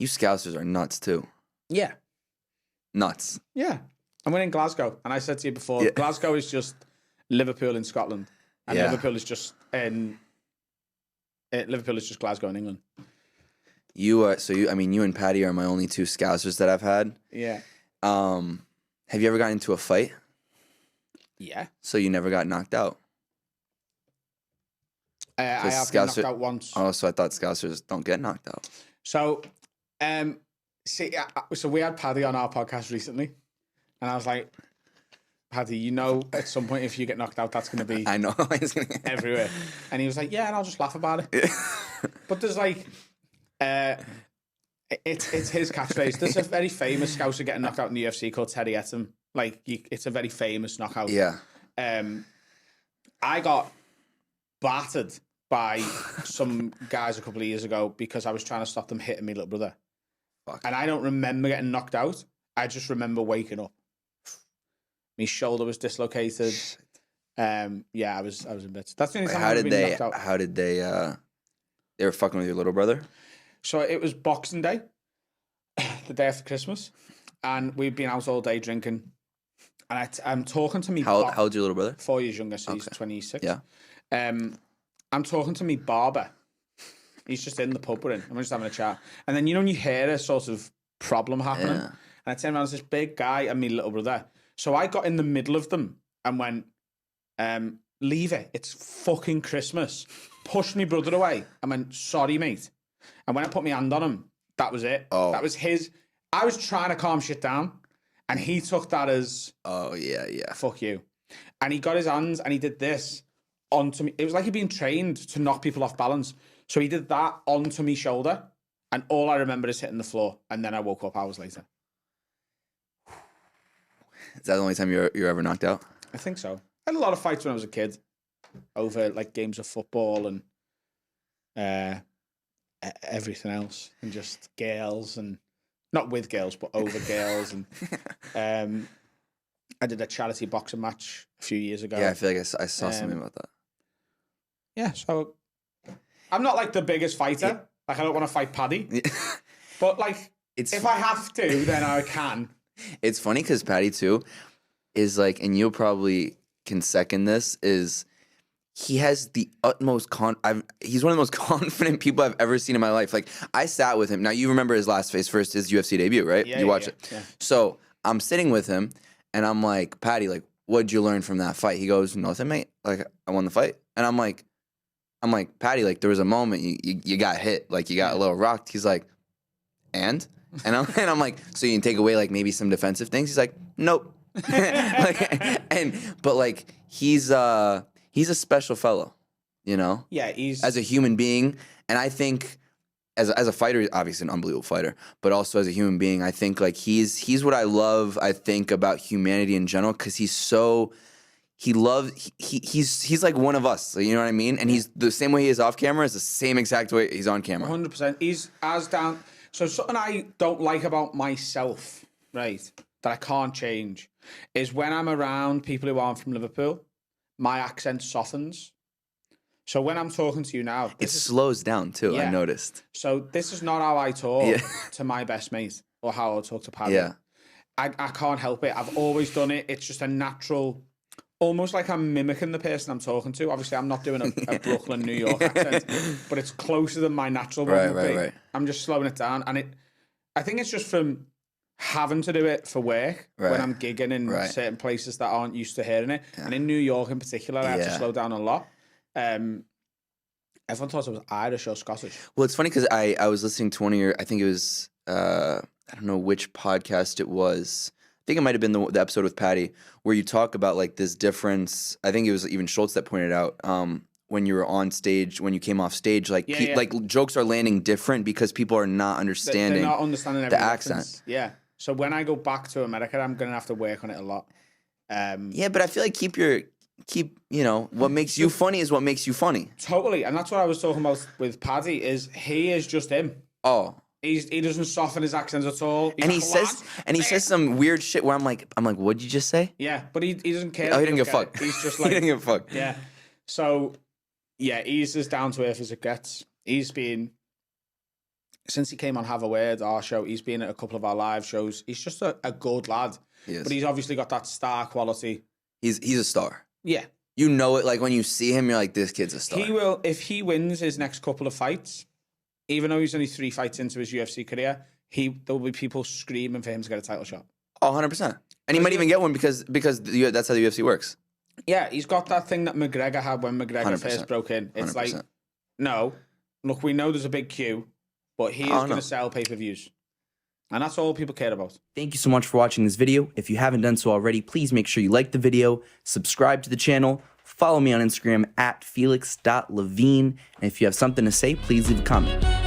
You Scousers are nuts too. Yeah. Nuts. Yeah. And we're in Glasgow. And I said to you before, Glasgow is just Liverpool in Scotland. And Liverpool is just Glasgow in England. You and Paddy are my only two Scousers that I've had. Yeah. Have you ever gotten into a fight? Yeah. So you never got knocked out? I have been knocked out once. Oh, so I thought Scousers don't get knocked out. So, so we had Paddy on our podcast recently, and I was like, Paddy, at some point if you get knocked out, that's going to be I know everywhere. And he was like, yeah, and I'll just laugh about it. But there's like, it's his catchphrase. There's a very famous Scouser getting knocked out in the UFC called Teddy Etam. Like, it's a very famous knockout. Yeah. I got battered by some guys a couple of years ago because I was trying to stop them hitting me little brother. Fuck. And I don't remember getting knocked out. I just remember waking up. My shoulder was dislocated. Yeah, I was in bits. That's the only time I've been knocked out. How did they were fucking with your little brother? So it was Boxing Day, the day after Christmas, and we'd been out all day drinking. And I'm talking to me. How old's your little brother? 4 years younger, so he's 26. Yeah. I'm talking to me barber. He's just in the pub we're in, and we're just having a chat. And then when you hear a sort of problem happening, and I turn around, there's this big guy and me little brother. So I got in the middle of them and went, leave it. It's fucking Christmas. Pushed my brother away. I went, sorry, mate. And when I put my hand on him, that was it. Oh. That was his. I was trying to calm shit down, and he took that as, oh, yeah. Fuck you. And he got his hands and he did this onto me. It was like he'd been trained to knock people off balance. So he did that onto me shoulder, and all I remember is hitting the floor. And then I woke up hours later. Is that the only time you're ever knocked out? I think so. I had a lot of fights when I was a kid over like games of football and everything else, and just girls, and not with girls, but over girls. And I did a charity boxing match a few years ago. Yeah, I feel like I saw something about that. Yeah, so I'm not like the biggest fighter. Yeah. Like, I don't want to fight Paddy. But like, if I have to, then I can. It's funny because Paddy too is like, and you'll probably can second this, is he has the utmost he's one of the most confident people I've ever seen in my life. Like, I sat with him. Now, you remember his his UFC debut, right? Yeah, you watched it. Yeah. So I'm sitting with him and I'm like, Paddy, like, what'd you learn from that fight? He goes, nothing, mate. Like, I won the fight. And I'm like, Paddy, like, there was a moment you got hit, like you got a little rocked. He's like, and I'm like, so you can take away like maybe some defensive things? He's like, nope. But like, he's a special fellow, you know? Yeah, he's as a human being, and I think as a fighter, obviously an unbelievable fighter, but also as a human being, I think like he's what I love. I think about humanity in general, because he's like one of us, you know what I mean? And he's the same way he is off camera is the same exact way he's on camera. 100%. He's as down. So something I don't like about myself, right, that I can't change, is when I'm around people who aren't from Liverpool, my accent softens. So when I'm talking to you now, it slows down too. Yeah. I noticed. So this is not how I talk to my best mate, or how I talk to Paddy. Yeah. I can't help it. I've always done it. It's just a natural, almost like I'm mimicking the person I'm talking to. Obviously, I'm not doing a Brooklyn, New York accent, but it's closer than my natural one would be. Right. I'm just slowing it down, and I think it's just from having to do it for work when I'm gigging in certain places that aren't used to hearing it, and in New York in particular, I had to slow down a lot. Everyone thought I was Irish or Scottish. Well, it's funny because I was listening to one of your, I think it was I don't know which podcast it was. I think it might have been the episode with Paddy where you talk about like this difference. I think it was even Schultz that pointed out when you were on stage, when you came off stage, like like jokes are landing different because people are not understanding. They're not understanding the accent. Yeah. So when I go back to America, I'm gonna have to work on it a lot. Yeah, but I feel like keep what makes you funny is what makes you funny. Totally, and that's what I was talking about with Paddy. Is he is just him. Oh. He doesn't soften his accent at all. He says some weird shit where I'm like, what'd you just say? Yeah, but he doesn't care. Oh, he didn't give a fuck. He's just like, he didn't give a fuck. Yeah. So, yeah, he's as down to earth as it gets. He's been since he came on Have a Word, our show, he's been at a couple of our live shows. He's just a good lad. He is. But he's obviously got that star quality. He's a star. Yeah. You know it, like when you see him, you're like, this kid's a star. He will, if he wins his next couple of fights, even though he's only 3 fights into his UFC career, there will be people screaming for him to get a title shot. Oh, 100%. And he might even get one because that's how the UFC works. Yeah, he's got that thing that McGregor had when McGregor 100%. first broke in. It's 100%. like, no, look, we know there's a big queue, but he is going to sell pay-per-views. And that's all people care about. Thank you so much for watching this video. If you haven't done so already, please make sure you like the video, subscribe to the channel, follow me on Instagram at felix.levine, and if you have something to say, please leave a comment.